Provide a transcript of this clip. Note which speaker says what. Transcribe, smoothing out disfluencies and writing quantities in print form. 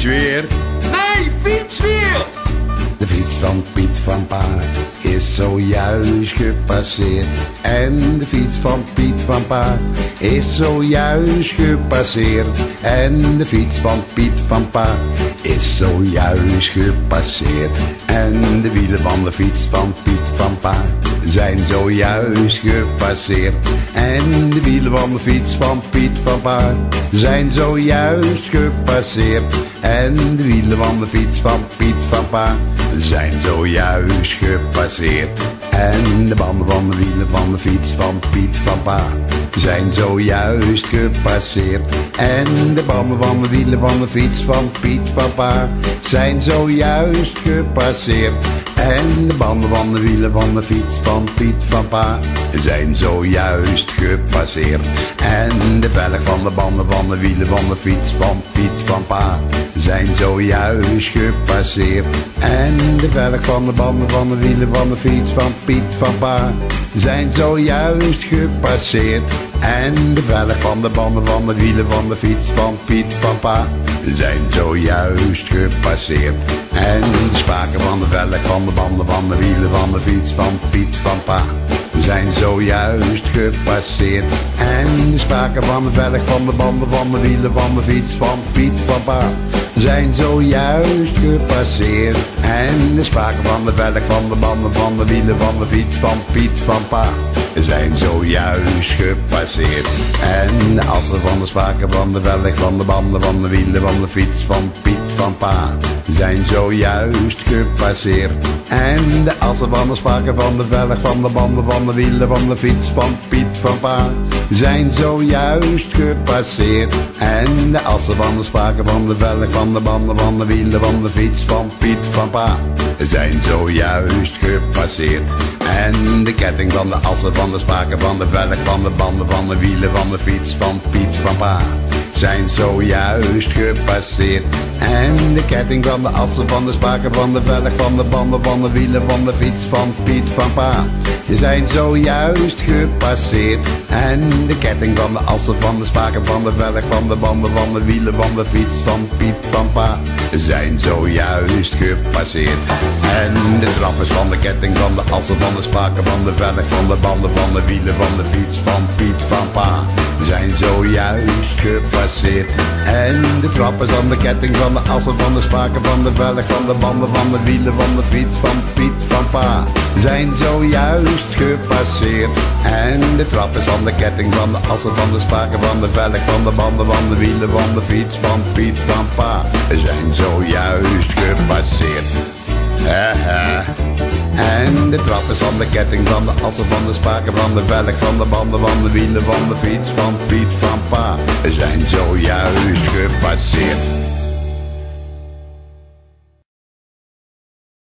Speaker 1: fiets weer.
Speaker 2: Nee, fiets weer!
Speaker 3: De fiets van Piet van Pa is zojuist gepasseerd. En de fiets van Piet van Pa is zojuist gepasseerd. En de fiets van Piet van Pa is zojuist gepasseerd. En de wielen van de fiets van Piet van Pa zijn zojuist gepasseerd. En de wielen van de fiets van Piet van Pa zijn zojuist gepasseerd. En de wielen van de fiets van Piet van Pa zijn zojuist gepasseerd. En de banden van de wielen van de fiets van Piet van Pa zijn zojuist gepasseerd. En de banden van de wielen van de fiets van Piet van Pa zijn zojuist gepasseerd. En de banden van de wielen van de fiets van Piet van Pa zijn zojuist gepasseerd. En de velg van de banden van de wielen van de fiets van Piet van Pa zijn zojuist gepasseerd. En de velg van de banden van de wielen van de fiets van Piet van Pa zijn zojuist gepasseerd. En de velg van de banden van de wielen van de fiets van Piet van Pa zijn zojuist gepasseerd. En de spaken van de velg van de banden van de wielen van de fiets van Piet van Pa zijn zojuist gepasseerd. En de spaken van de velg van de banden van de wielen van de fiets van Piet van Pa zijn zojuist gepasseerd. En de spaken van de velg van de banden van de wielen van de fiets van Piet van Pa zijn zojuist gepasseerd. En de assen van de spaken van de velg van de banden van de wielen van de fiets van Piet van Pa zijn zojuist gepasseerd. En de assen van de spaken van de velg van de banden van de wielen van de fiets van Piet van Pa zijn zojuist gepasseerd. En de assen van de spaken van de velg van de banden van de wielen van de fiets van Piet van Pa zijn zojuist gepasseerd. En de ketting van de assen van de spaken van de velg van de banden van de wielen van de fiets van Piet van Pa zijn zojuist gepasseerd. En de ketting van de assen van de spaken van de velg van de banden van de wielen van de fiets van Piet van Pa zijn zojuist gepasseerd. En de ketting van de assen van de spaken van de velg van de banden van de wielen van de fiets van Piet van Pa zijn zojuist gepasseerd. En de trappers van de ketting van de assen van de spaken van de velg van de banden van de wielen van de fiets van Piet van Pa zijn zojuist gepasseerd. En de trappers aan de ketting van de assen van de spaken van de velg van de banden van de wielen van de fiets van Piet van Pa zijn zojuist gepasseerd. En de trappers van de ketting van de assen van de spaken van de velg van de banden van de wielen van de fiets van Piet van Pa zijn zojuist gepasseerd. En de trappers van de ketting van de assen van de spaken van de velg van de banden van de wielen van de fiets van Piet van Pa zijn zojuist gepasseerd.